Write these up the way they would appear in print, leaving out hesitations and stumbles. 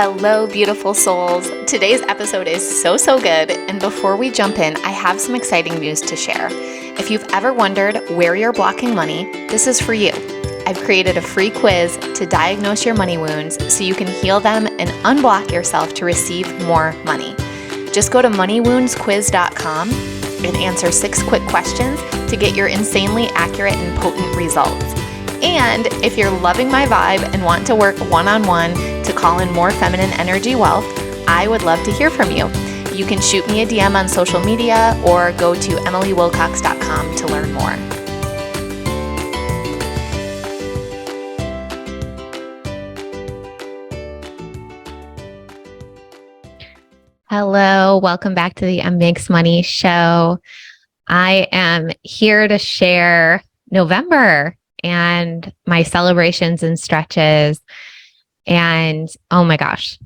Hello, beautiful souls. Today's episode is so good. And before we jump in, I have some exciting news to share. If you've ever wondered where you're blocking money, this is for you. I've created a free quiz to diagnose your money wounds so you can heal them and unblock yourself to receive more money. Just go to moneywoundsquiz.com and answer 6 quick questions to get your insanely accurate and potent results. And if you're loving my vibe and want to work one-on-one to call in more feminine energy wealth, I would love to hear from you. You can shoot me a DM on social media or go to emilywilcox.com to learn more. Hello, welcome back to the Makes Money show. I am here to share November and my celebrations and stretches. And oh my gosh,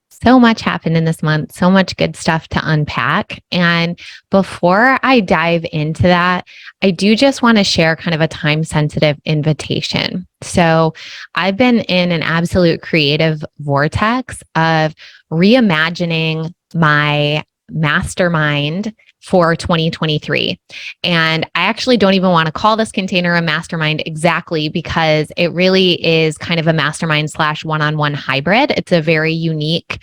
so much happened in this month, so much good stuff to unpack. And before I dive into that, I do just want to share kind of a time-sensitive invitation. So I've been in an absolute creative vortex of reimagining my mastermind for 2023. And I actually don't even want to call this container a mastermind exactly because it really is kind of a mastermind / one-on-one hybrid. It's a very unique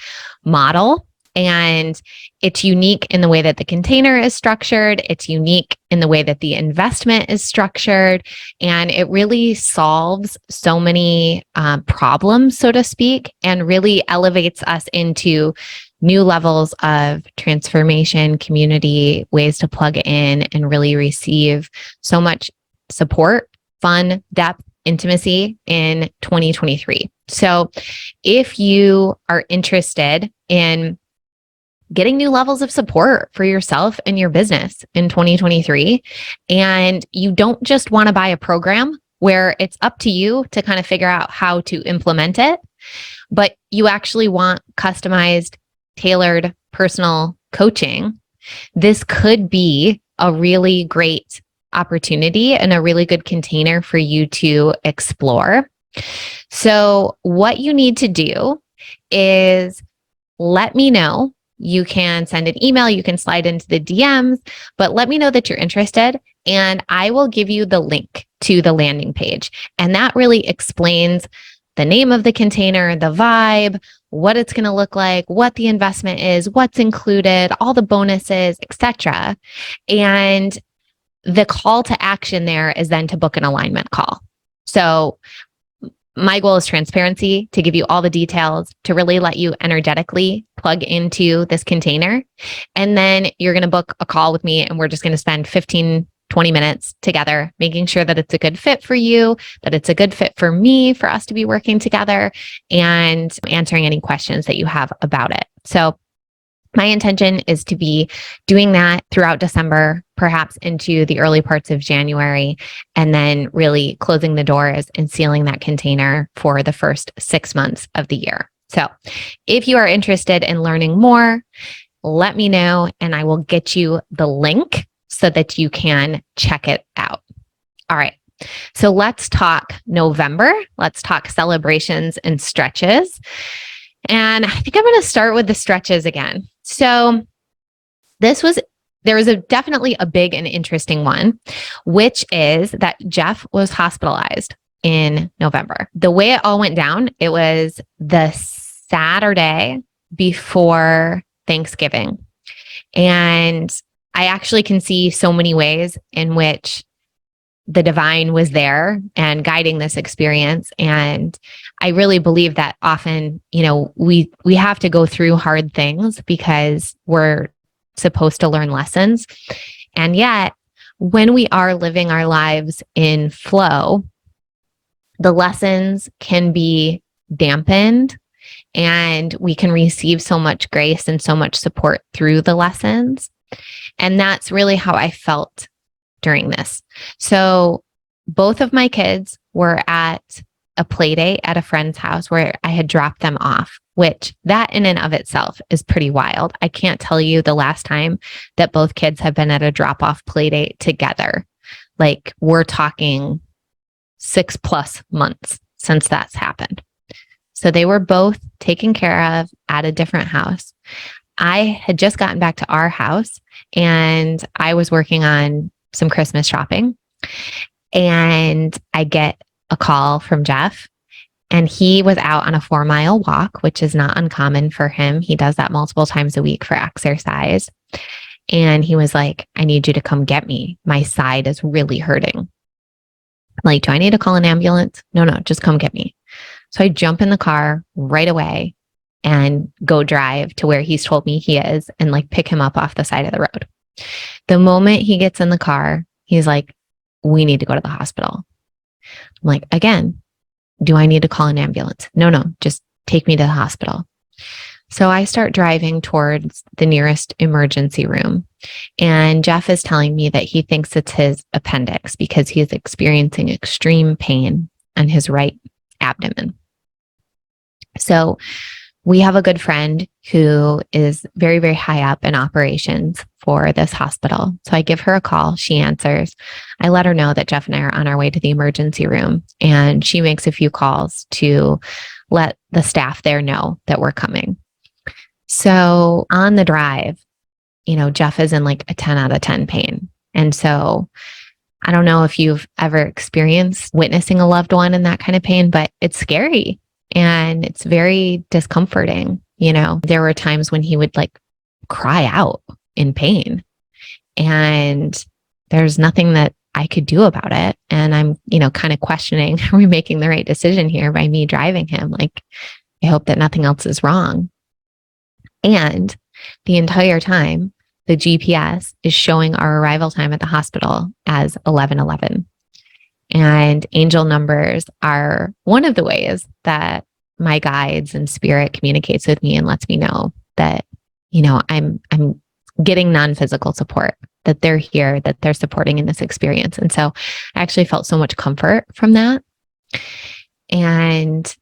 model. And it's unique in the way that the container is structured. It's unique in the way that the investment is structured. And it really solves so many problems, so to speak, and really elevates us into new levels of transformation, community, ways to plug in and really receive so much support, fun, depth, intimacy in 2023. So if you are interested in getting new levels of support for yourself and your business in 2023, and you don't just want to buy a program where it's up to you to kind of figure out how to implement it, but you actually want customized, tailored personal coaching, this could be a really great opportunity and a really good container for you to explore. So what you need to do is let me know. You can send an email, you can slide into the DMs, but let me know that you're interested and I will give you the link to the landing page. And that really explains the name of the container, the vibe, what it's going to look like, what the investment is, what's included, all the bonuses, etc. And the call to action there is then to book an alignment call. So my goal is transparency, to give you all the details, to really let you energetically plug into this container. And then you're going to book a call with me and we're just going to spend 15 20 minutes together, making sure that it's a good fit for you, that it's a good fit for me, for us to be working together and answering any questions that you have about it. So my intention is to be doing that throughout December, perhaps into the early parts of January, and then really closing the doors and sealing that container for the first 6 months of the year. So if you are interested in learning more, let me know and I will get you the link so that you can check it out. All right. So let's talk November. Let's talk celebrations and stretches. And I think I'm going to start with the stretches again. So there was definitely a big and interesting one, which is that Jeff was hospitalized in November. The way it all went down, it was the Saturday before Thanksgiving. And I actually can see so many ways in which the divine was there and guiding this experience. And I really believe that often, we have to go through hard things because we're supposed to learn lessons. And yet, when we are living our lives in flow, the lessons can be dampened and we can receive so much grace and so much support through the lessons. And that's really how I felt during this. So both of my kids were at a play date at a friend's house where I had dropped them off, which that in and of itself is pretty wild. I can't tell you the last time that both kids have been at a drop-off play date together. Like we're talking 6+ months since that's happened. So they were both taken care of at a different house. I had just gotten back to our house and I was working on some Christmas shopping, and I get a call from Jeff, and he was out on a 4-mile walk, which is not uncommon for him. He does that multiple times a week for exercise. And he was like, I need you to come get me. My side is really hurting. I'm like, do I need to call an ambulance? No, just come get me. So I jump in the car right away and go drive to where he's told me he is and like pick him up off the side of the road. The moment he gets in the car, he's like, we need to go to the hospital. I'm like, again, do I need to call an ambulance? No, just take me to the hospital. So I start driving towards the nearest emergency room. And Jeff is telling me that he thinks it's his appendix because he is experiencing extreme pain on his right abdomen. So we have a good friend who is very, very high up in operations for this hospital. So I give her a call. She answers. I let her know that Jeff and I are on our way to the emergency room. And she makes a few calls to let the staff there know that we're coming. So on the drive, Jeff is in like a 10 out of 10 pain. And so I don't know if you've ever experienced witnessing a loved one in that kind of pain, but it's scary. And it's very discomforting. There were times when he would like cry out in pain, and there's nothing that I could do about it. And I'm, kind of questioning, are we making the right decision here by me driving him? Like, I hope that nothing else is wrong. And the entire time, the GPS is showing our arrival time at the hospital as 11:11. And angel numbers are one of the ways that my guides and spirit communicates with me and lets me know that, I'm getting non-physical support, that they're here, that they're supporting in this experience. And so I actually felt so much comfort from that. And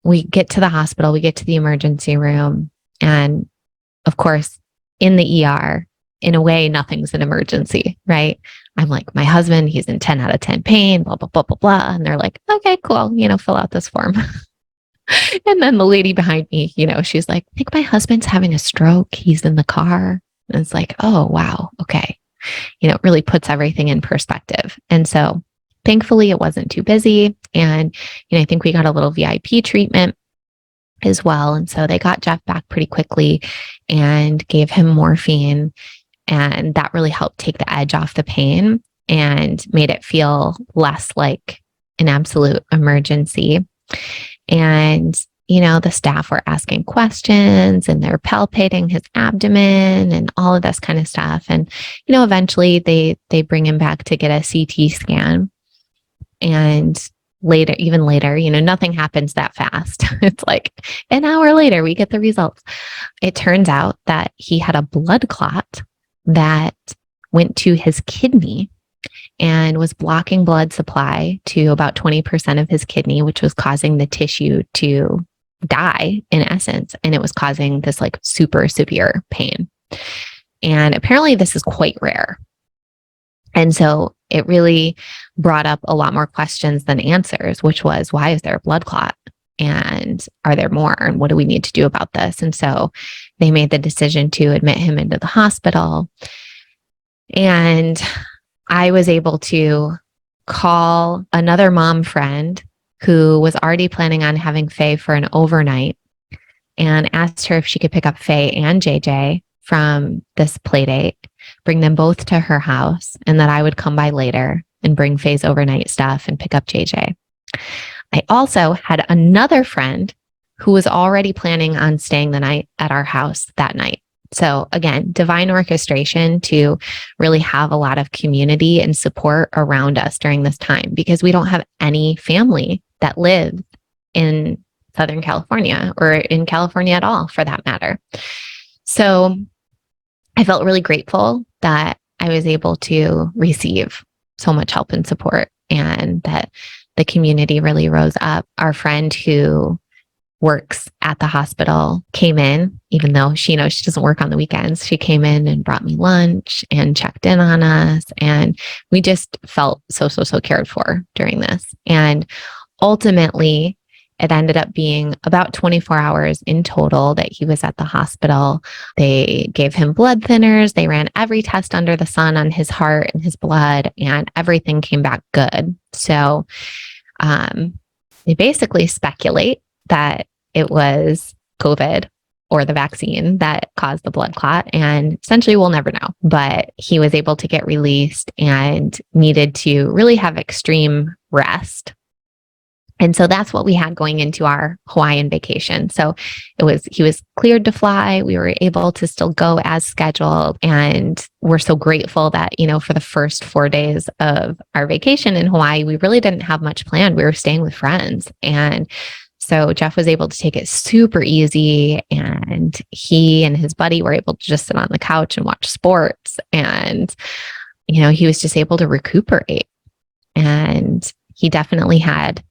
we get to the hospital, we get to the emergency room. And of course, in the ER, in a way, nothing's an emergency, right? I'm like, my husband, he's in 10 out of 10 pain, blah, blah, blah, blah, blah. And they're like, okay, cool. Fill out this form. And then the lady behind me, she's like, I think my husband's having a stroke. He's in the car. And it's like, oh, wow. Okay. It really puts everything in perspective. And so thankfully it wasn't too busy. And, I think we got a little VIP treatment as well. And so they got Jeff back pretty quickly and gave him morphine. And that really helped take the edge off the pain and made it feel less like an absolute emergency. And, the staff were asking questions and they're palpating his abdomen and all of this kind of stuff. And, eventually they bring him back to get a CT scan. And even later, nothing happens that fast. It's like an hour later, we get the results. It turns out that he had a blood clot that went to his kidney and was blocking blood supply to about 20% of his kidney, which was causing the tissue to die in essence. And it was causing this like super severe pain. And apparently this is quite rare. And so it really brought up a lot more questions than answers, which was, why is there a blood clot? And are there more? And what do we need to do about this? And so they made the decision to admit him into the hospital. And I was able to call another mom friend who was already planning on having Faye for an overnight and asked her if she could pick up Faye and JJ from this play date, bring them both to her house, and that I would come by later and bring Faye's overnight stuff and pick up JJ. I also had another friend who was already planning on staying the night at our house that night. So again, divine orchestration to really have a lot of community and support around us during this time, because we don't have any family that lives in Southern California or in California at all for that matter. So I felt really grateful that I was able to receive so much help and support, and that the community really rose up. Our friend who works at the hospital came in, even though she knows she doesn't work on the weekends. She came in and brought me lunch and checked in on us. And we just felt so cared for during this. And ultimately, It ended up being about 24 hours in total that he was at the hospital. They gave him blood thinners. They ran every test under the sun on his heart and his blood, and everything came back good. So they basically speculate that it was COVID or the vaccine that caused the blood clot. And essentially, we'll never know. But he was able to get released and needed to really have extreme rest. And so that's what we had going into our Hawaiian vacation. So he was cleared to fly. We were able to still go as scheduled. And we're so grateful that, for the first 4 days of our vacation in Hawaii, we really didn't have much planned. We were staying with friends. And so Jeff was able to take it super easy, and he and his buddy were able to just sit on the couch and watch sports. And, he was just able to recuperate. And he definitely had,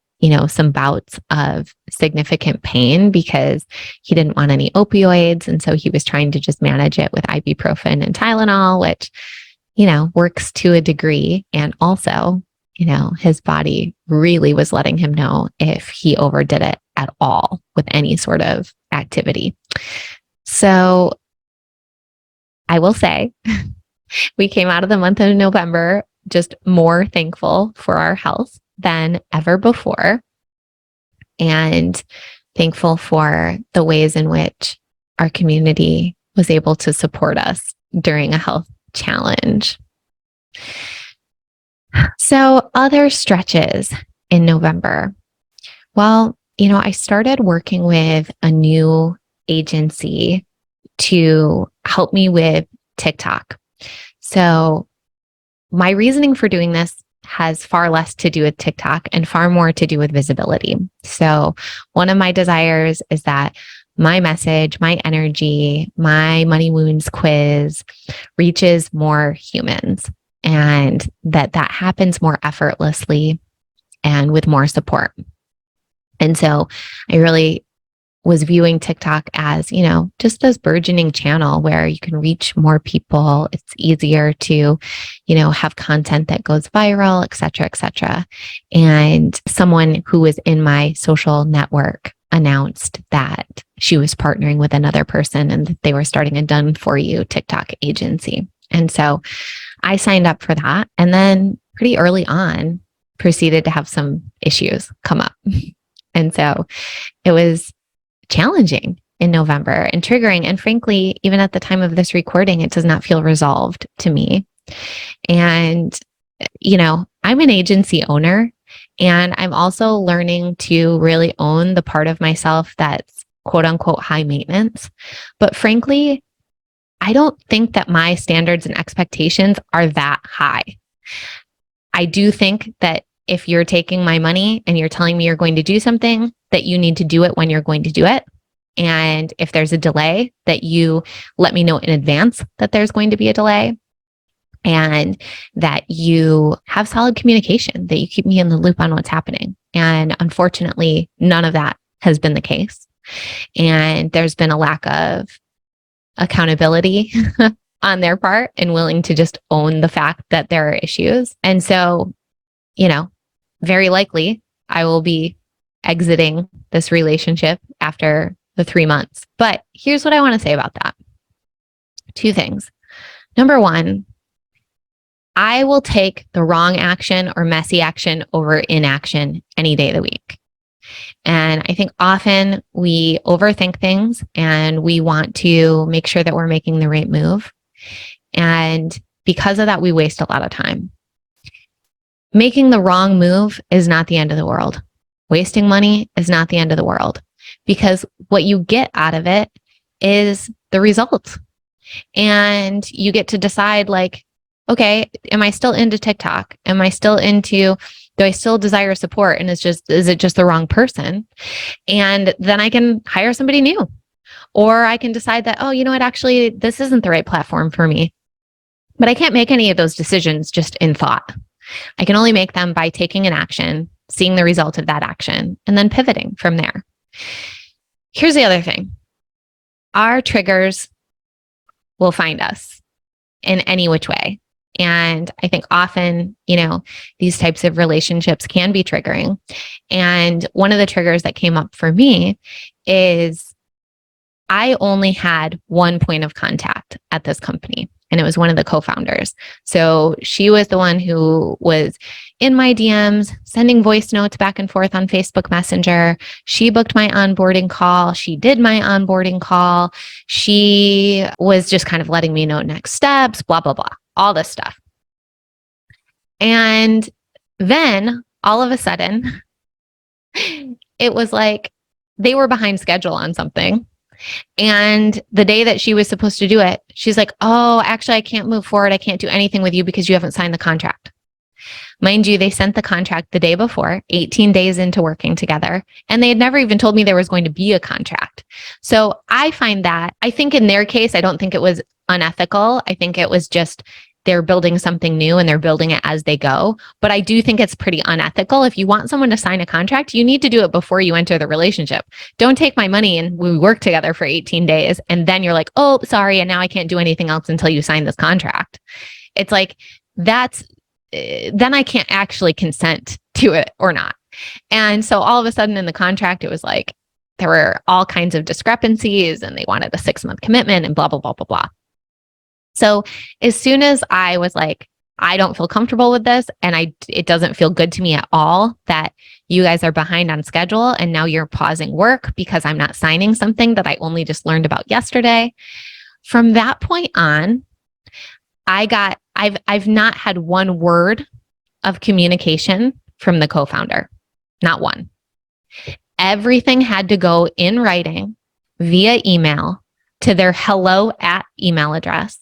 some bouts of significant pain because he didn't want any opioids. And so he was trying to just manage it with ibuprofen and Tylenol, which, works to a degree. And also, his body really was letting him know if he overdid it at all with any sort of activity. So I will say we came out of the month of November just more thankful for our health than ever before, and thankful for the ways in which our community was able to support us during a health challenge. So other stretches in November. Well, I started working with a new agency to help me with TikTok. So my reasoning for doing this has far less to do with TikTok and far more to do with visibility. So one of my desires is that my message, my energy, my Money Wounds quiz reaches more humans, and that happens more effortlessly and with more support. And so I really was viewing TikTok as, just this burgeoning channel where you can reach more people. It's easier to, have content that goes viral, et cetera, et cetera. And someone who was in my social network announced that she was partnering with another person and that they were starting a done for you TikTok agency. And so I signed up for that. And then pretty early on proceeded to have some issues come up. And so it was challenging in November and triggering. And frankly, even at the time of this recording, it does not feel resolved to me. And, I'm an agency owner, and I'm also learning to really own the part of myself that's quote unquote high maintenance. But frankly, I don't think that my standards and expectations are that high. I do think that if you're taking my money and you're telling me you're going to do something, that you need to do it when you're going to do it. And if there's a delay, that you let me know in advance that there's going to be a delay, and that you have solid communication, that you keep me in the loop on what's happening. And unfortunately, none of that has been the case. And there's been a lack of accountability on their part and willing to just own the fact that there are issues. And so, very likely I will be exiting this relationship after the 3 months. But here's what I want to say about that. 2 things. Number 1, I will take the wrong action or messy action over inaction any day of the week. And I think often we overthink things and we want to make sure that we're making the right move. And because of that, we waste a lot of time. Making the wrong move is not the end of the world. Wasting money is not the end of the world, because what you get out of it is the result. And you get to decide, like, okay, am I still into TikTok? Am I still into, do I still desire support? And is it just the wrong person? And then I can hire somebody new. Or I can decide that, oh, you know what, actually, this isn't the right platform for me. But I can't make any of those decisions just in thought. I can only make them by taking an action, seeing the result of that action, and then pivoting from there. Here's the other thing. Our triggers will find us in any which way. And I think often, these types of relationships can be triggering. And one of the triggers that came up for me is I only had one point of contact at this company, and it was one of the co-founders. So she was the one who was in my DMs, sending voice notes back and forth on Facebook Messenger. She booked my onboarding call. She did my onboarding call. She was just kind of letting me know next steps, blah, blah, blah, all this stuff. And then all of a sudden, it was like they were behind schedule on something. And the day that she was supposed to do it, she's like, oh, actually, I can't move forward. I can't do anything with you because you haven't signed the contract. Mind you, they sent the contract the day before, 18 days into working together, and they had never even told me there was going to be a contract. So I find that, I think in their case, I don't think it was unethical. I think it was just they're building something new and they're building it as they go. But I do think it's pretty unethical. If you want someone to sign a contract, you need to do it before you enter the relationship. Don't take my money and we work together for 18 days. And then you're like, oh, sorry. And now I can't do anything else until you sign this contract. It's like, then I can't actually consent to it or not. And so all of a sudden in the contract, it was like, there were all kinds of discrepancies and they wanted a 6-month commitment and blah, blah, blah, blah, blah. So as soon as I was like, I don't feel comfortable with this, and it doesn't feel good to me at all that you guys are behind on schedule and now you're pausing work because I'm not signing something that I only just learned about yesterday. From that point on, I've not had one word of communication from the co-founder, not one. Everything had to go in writing via email to their hello@email address,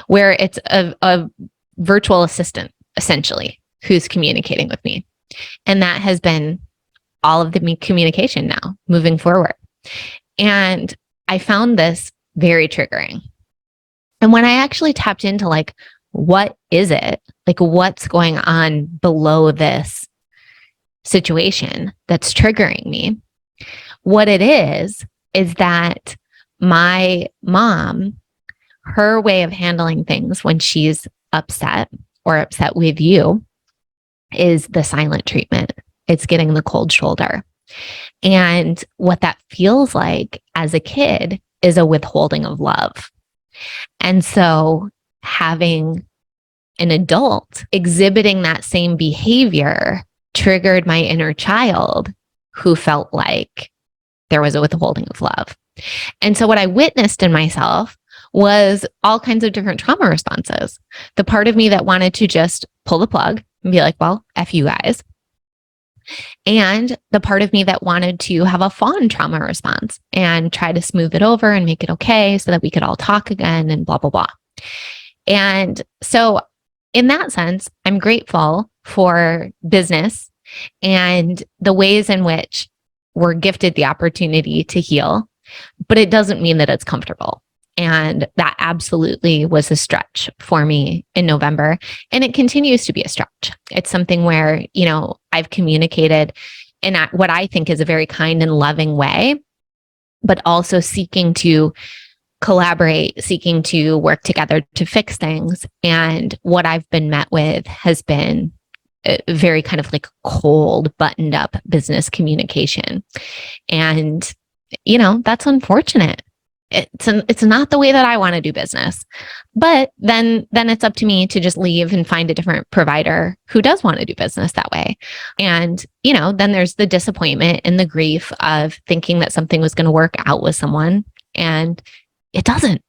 where it's a virtual assistant, essentially, who's communicating with me. And that has been all of the communication now moving forward. And I found this very triggering. And when I actually tapped into like, what is it? Like, what's going on below this situation that's triggering me? What it is that my mom, her way of handling things when she's upset or upset with you is the silent treatment. It's getting the cold shoulder. And what that feels like as a kid is a withholding of love. And so having an adult exhibiting that same behavior triggered my inner child who felt like there was a withholding of love. And so what I witnessed in myself was all kinds of different trauma responses. The part of me that wanted to just pull the plug and be like, well, F you guys. And the part of me that wanted to have a fawn trauma response and try to smooth it over and make it okay so that we could all talk again and blah, blah, blah. And so in that sense, I'm grateful for business and the ways in which we're gifted the opportunity to heal, but it doesn't mean that it's comfortable. And that absolutely was a stretch for me in November. And it continues to be a stretch. It's something where, I've communicated in what I think is a very kind and loving way, but also seeking to collaborate, seeking to work together to fix things. And what I've been met with has been a very kind of like cold, buttoned up business communication. And, that's unfortunate. It's not the way that I want to do business, but then it's up to me to just leave and find a different provider who does want to do business that way. And, then there's the disappointment and the grief of thinking that something was going to work out with someone and it doesn't.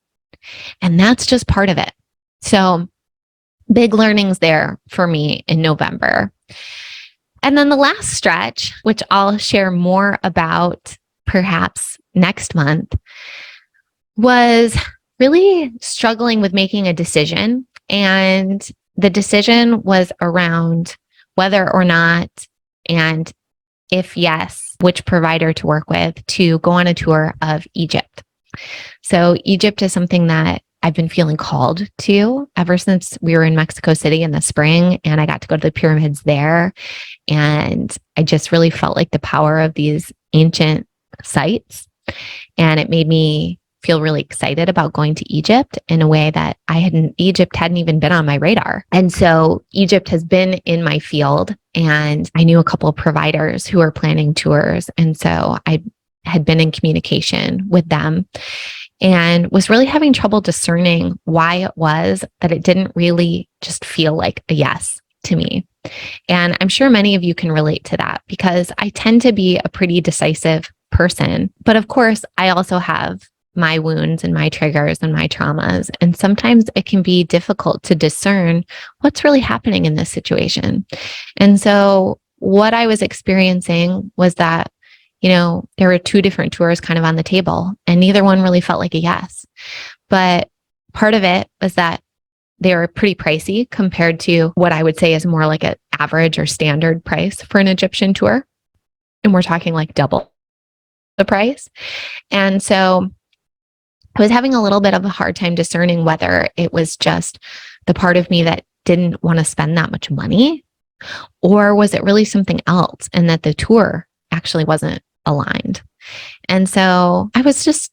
And that's just part of it. So big learnings there for me in November. And then the last stretch, which I'll share more about perhaps next month, was really struggling with making a decision. And the decision was around whether or not, and if yes, which provider to work with to go on a tour of Egypt. So Egypt is something that I've been feeling called to ever since we were in Mexico City in the spring, and I got to go to the pyramids there. And I just really felt like the power of these ancient sites. And it made me feel really excited about going to Egypt in a way that Egypt hadn't even been on my radar. And so Egypt has been in my field, and I knew a couple of providers who were planning tours. And so I had been in communication with them and was really having trouble discerning why it was that it didn't really just feel like a yes to me. And I'm sure many of you can relate to that because I tend to be a pretty decisive person. But of course, I also have my wounds and my triggers and my traumas. And sometimes it can be difficult to discern what's really happening in this situation. And so what I was experiencing was that, there were two different tours kind of on the table, and neither one really felt like a yes. But part of it was that they were pretty pricey compared to what I would say is more like an average or standard price for an Egyptian tour. And we're talking like double the price. And so I was having a little bit of a hard time discerning whether it was just the part of me that didn't want to spend that much money, or was it really something else and that the tour actually wasn't aligned. And so I was just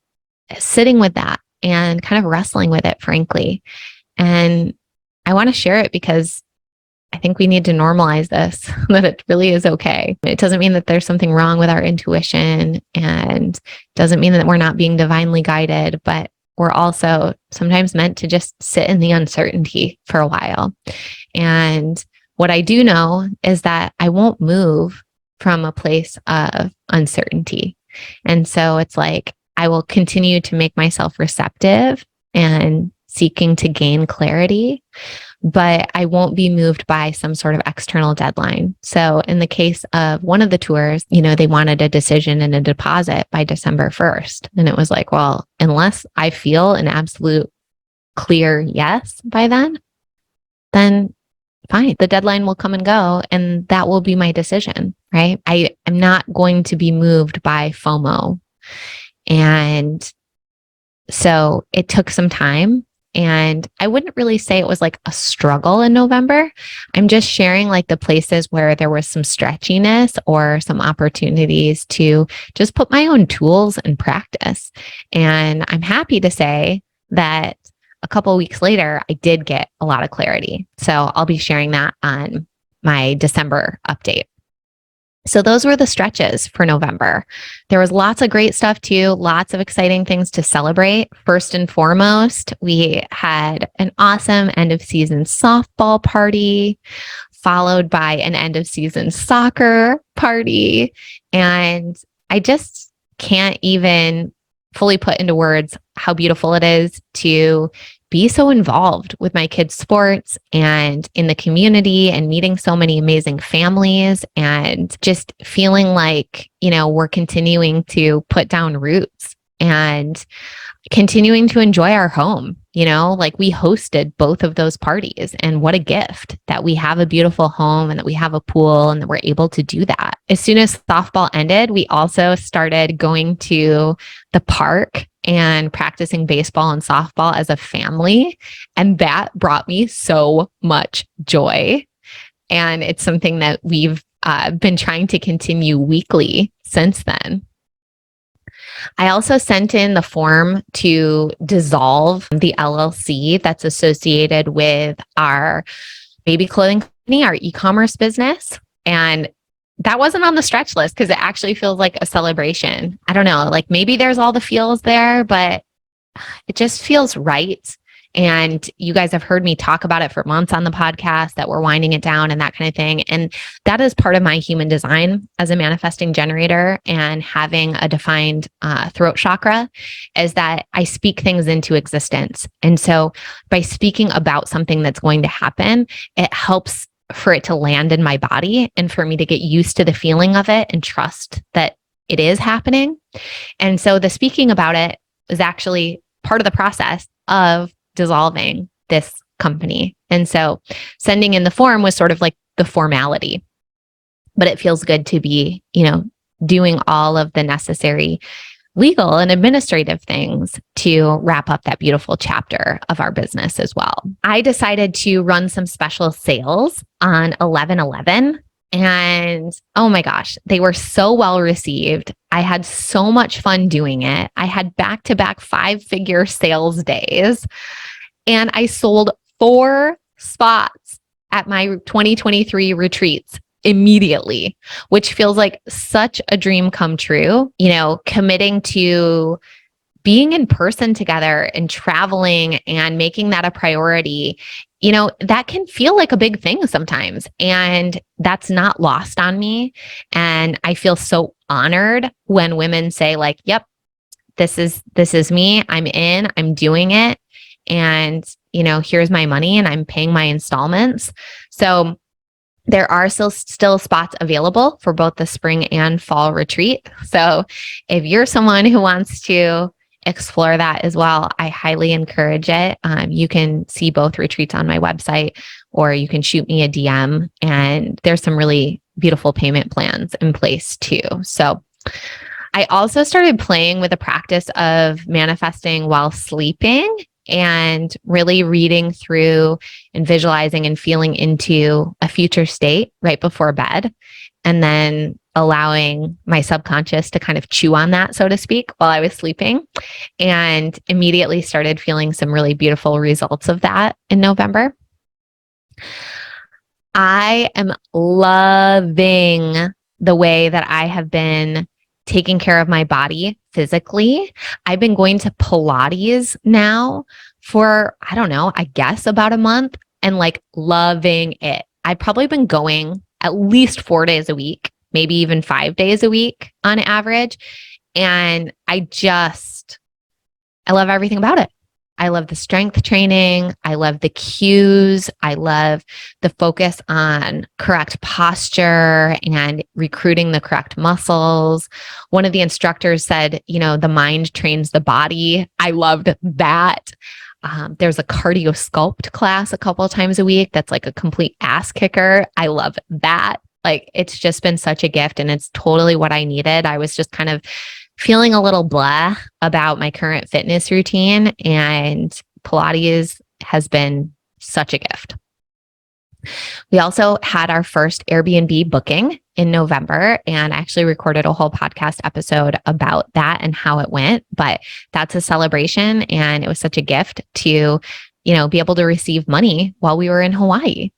sitting with that and kind of wrestling with it, frankly. And I want to share it because I think we need to normalize this, that it really is okay. It doesn't mean that there's something wrong with our intuition, and doesn't mean that we're not being divinely guided, but we're also sometimes meant to just sit in the uncertainty for a while. And what I do know is that I won't move from a place of uncertainty. And so it's like, I will continue to make myself receptive and seeking to gain clarity, but I won't be moved by some sort of external deadline. So in the case of one of the tours, they wanted a decision and a deposit by December 1st. And it was like, well, unless I feel an absolute clear yes by then fine. The deadline will come and go, and that will be my decision, right? I am not going to be moved by FOMO. And so it took some time, and I wouldn't really say it was like a struggle in November. I'm just sharing like the places where there was some stretchiness or some opportunities to just put my own tools in practice. And I'm happy to say that a couple of weeks later, I did get a lot of clarity. So I'll be sharing that on my December update. So those were the stretches for November. There was lots of great stuff too, lots of exciting things to celebrate. First and foremost, we had an awesome end of season softball party, followed by an end of season soccer party. And I just can't even fully put into words how beautiful it is to be so involved with my kids' sports and in the community and meeting so many amazing families and just feeling like, we're continuing to put down roots and continuing to enjoy our home. Like we hosted both of those parties, and what a gift that we have a beautiful home and that we have a pool and that we're able to do that. As soon as softball ended, we also started going to the park and practicing baseball and softball as a family. And that brought me so much joy. And it's something that we've been trying to continue weekly since then. I also sent in the form to dissolve the LLC that's associated with our baby clothing company, our e-commerce business. And that wasn't on the stretch list because it actually feels like a celebration. I don't know, like maybe there's all the feels there, but it just feels right. And you guys have heard me talk about it for months on the podcast, that we're winding it down and that kind of thing. And that is part of my human design as a manifesting generator, and having a defined throat chakra is that I speak things into existence. And so by speaking about something that's going to happen, it helps for it to land in my body and for me to get used to the feeling of it and trust that it is happening. And so the speaking about it is actually part of the process of dissolving this company. And so sending in the form was sort of like the formality, but it feels good to be, doing all of the necessary legal and administrative things to wrap up that beautiful chapter of our business as well. I decided to run some special sales on 11/11. And oh my gosh, they were so well received. I had so much fun doing it. I had back-to-back 5-figure sales days, and I sold 4 spots at my 2023 retreats immediately, which feels like such a dream come true. Committing to being in person together and traveling and making that a priority, that can feel like a big thing sometimes. And that's not lost on me. And I feel so honored when women say like, yep, this is me. I'm in, I'm doing it. And, here's my money and I'm paying my installments. So there are still spots available for both the spring and fall retreat. So if you're someone who wants to explore that as well, I highly encourage it. You can see both retreats on my website, or you can shoot me a DM, and there's some really beautiful payment plans in place too. So I also started playing with the practice of manifesting while sleeping, and really reading through and visualizing and feeling into a future state right before bed, and then allowing my subconscious to kind of chew on that, so to speak, while I was sleeping, and immediately started feeling some really beautiful results of that in November. I am loving the way that I have been taking care of my body physically. I've been going to Pilates now for, I don't know, I guess about a month, and like loving it. I've probably been going at least 4 days a week, maybe even 5 days a week on average. And I love everything about it. I love the strength training. I love the cues. I love the focus on correct posture and recruiting the correct muscles. One of the instructors said, the mind trains the body. I loved that. There's a cardio sculpt class a couple of times a week that's like a complete ass kicker. I love that. Like, it's just been such a gift, and it's totally what I needed. I was just kind of feeling a little blah about my current fitness routine, and Pilates has been such a gift. We also had our first Airbnb booking in November, and I actually recorded a whole podcast episode about that and how it went, but that's a celebration, and it was such a gift to, be able to receive money while we were in Hawaii,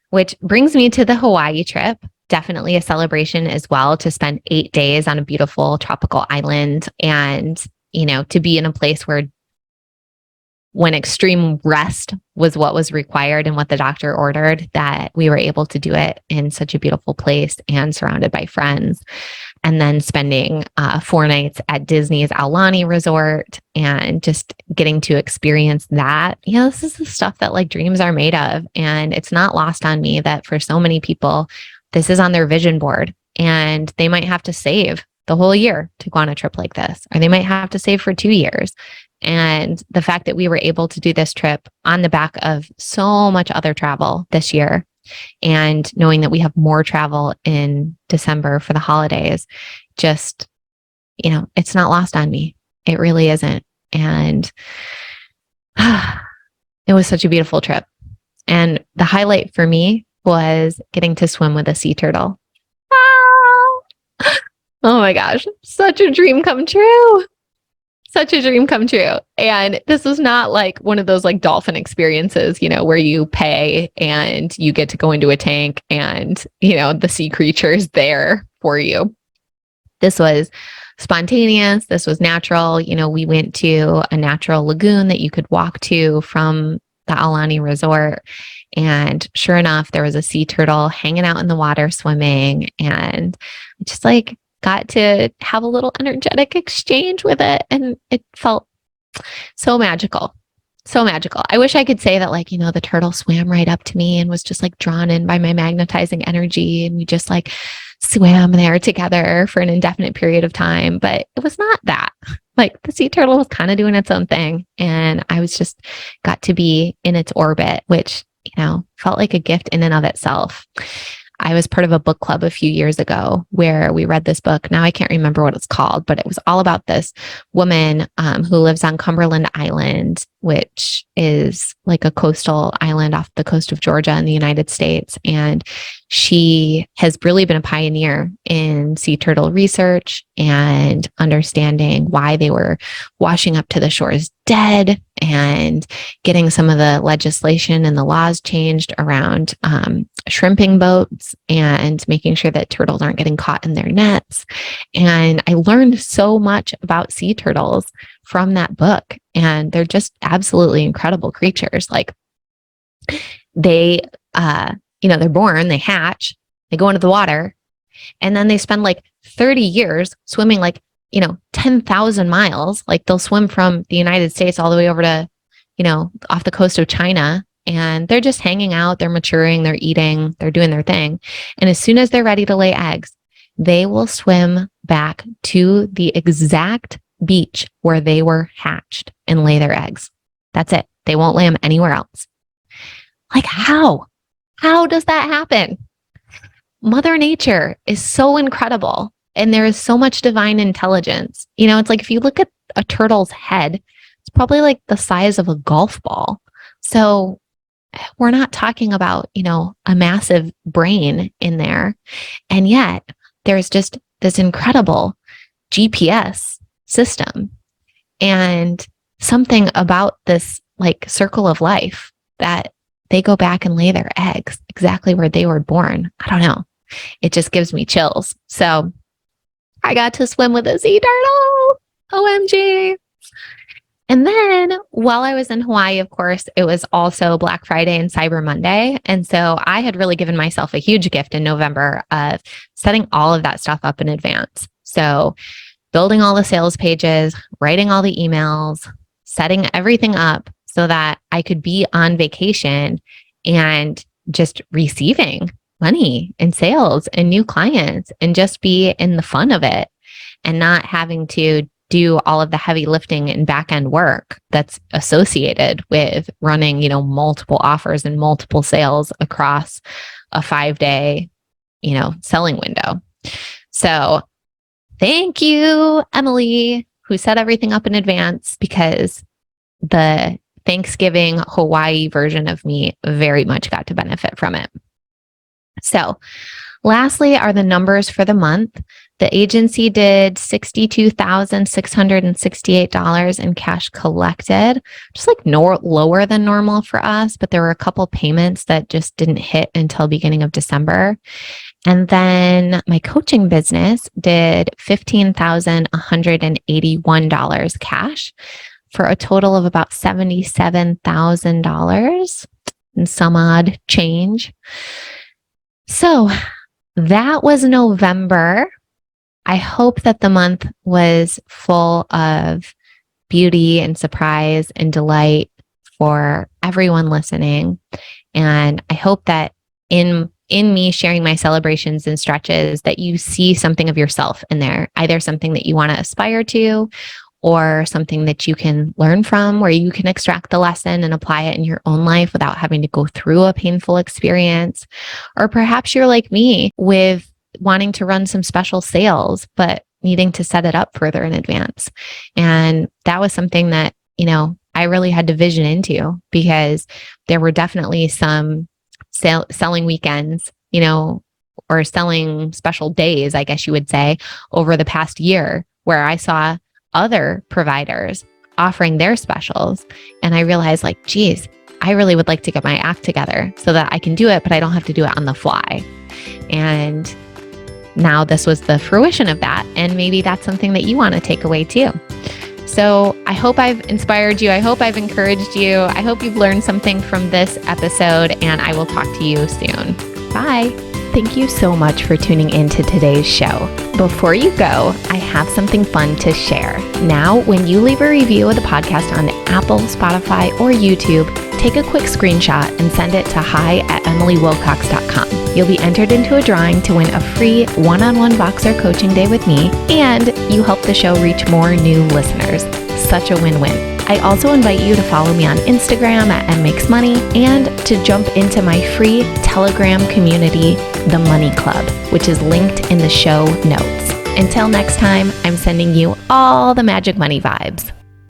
which brings me to the Hawaii trip. Definitely a celebration as well, to spend 8 days on a beautiful tropical island, and, to be in a place where, when extreme rest was what was required and what the doctor ordered, that we were able to do it in such a beautiful place and surrounded by friends. And then spending 4 nights at Disney's Aulani Resort and just getting to experience that. This is the stuff that like dreams are made of. And it's not lost on me that for so many people, this is on their vision board, and they might have to save the whole year to go on a trip like this, or they might have to save for 2 years. And the fact that we were able to do this trip on the back of so much other travel this year, and knowing that we have more travel in December for the holidays, just, it's not lost on me. It really isn't. And it was such a beautiful trip. And the highlight for me was getting to swim with a sea turtle. Oh my gosh, such a dream come true. Such a dream come true. And this was not like one of those like dolphin experiences, where you pay and you get to go into a tank and, the sea creature is there for you. This was spontaneous. This was natural. We went to a natural lagoon that you could walk to from the Aulani Resort. And sure enough, there was a sea turtle hanging out in the water swimming, and just like got to have a little energetic exchange with it. And it felt so magical. So magical. I wish I could say that the turtle swam right up to me and was just like drawn in by my magnetizing energy. And we just like swam there together for an indefinite period of time, but it was not that. Like, the sea turtle was kind of doing its own thing. And I was just got to be in its orbit, which, felt like a gift in and of itself. I was part of a book club a few years ago where we read this book. Now I can't remember what it's called, but it was all about this woman who lives on Cumberland Island, which is like a coastal island off the coast of Georgia in the United States. And she has really been a pioneer in sea turtle research and understanding why they were washing up to the shores dead, and getting some of the legislation and the laws changed around shrimping boats and making sure that turtles aren't getting caught in their nets. And I learned so much about sea turtles from that book, and they're just absolutely incredible creatures. Like they, they're born, they hatch, they go into the water, and then they spend like 30 years swimming 10,000 miles. Like they'll swim from the United States all the way over to, off the coast of China, and they're just hanging out, they're maturing, they're eating, they're doing their thing. And as soon as they're ready to lay eggs, they will swim back to the exact beach where they were hatched and lay their eggs. That's it. They won't lay them anywhere else. Like how? How does that happen? Mother Nature is so incredible. And there is so much divine intelligence. It's like if you look at a turtle's head, it's probably like the size of a golf ball. So we're not talking about, a massive brain in there. And yet there's just this incredible GPS system and something about this like circle of life that they go back and lay their eggs exactly where they were born. I don't know. It just gives me chills. So I got to swim with a sea turtle. OMG. And then while I was in Hawaii, of course, it was also Black Friday and Cyber Monday. And so I had really given myself a huge gift in November of setting all of that stuff up in advance. So building all the sales pages, writing all the emails, setting everything up so that I could be on vacation and just receiving money and sales and new clients and just be in the fun of it and not having to do all of the heavy lifting and back end work that's associated with running, multiple offers and multiple sales across a 5-day, selling window. So thank you, Emily, who set everything up in advance, because the Thanksgiving Hawaii version of me very much got to benefit from it. So lastly are the numbers for the month. The agency did $62,668 in cash collected, just like lower than normal for us, but there were a couple payments that just didn't hit until beginning of December. And then my coaching business did $15,181 cash for a total of about $77,000 and some odd change. So that was November. I hope that the month was full of beauty and surprise and delight for everyone listening. And I hope that in me sharing my celebrations and stretches, that you see something of yourself in there, either something that you want to aspire to or something that you can learn from, where you can extract the lesson and apply it in your own life without having to go through a painful experience. Or perhaps you're like me with wanting to run some special sales, but needing to set it up further in advance. And that was something that, I really had to vision into, because there were definitely some selling weekends, or selling special days, I guess you would say, over the past year, where I saw other providers offering their specials. And I realized geez, I really would like to get my act together so that I can do it, but I don't have to do it on the fly. And now this was the fruition of that. And maybe that's something that you want to take away too. So I hope I've inspired you. I hope I've encouraged you. I hope you've learned something from this episode, and I will talk to you soon. Bye. Thank you so much for tuning in to today's show. Before you go, I have something fun to share. Now, when you leave a review of the podcast on Apple, Spotify, or YouTube, take a quick screenshot and send it to hi@emilywilcox.com. You'll be entered into a drawing to win a free one-on-one Voxer coaching day with me, and you help the show reach more new listeners. Such a win-win. I also invite you to follow me on Instagram at mmakesmoney and to jump into my free Telegram community, The Money Club, which is linked in the show notes. Until next time, I'm sending you all the magic money vibes.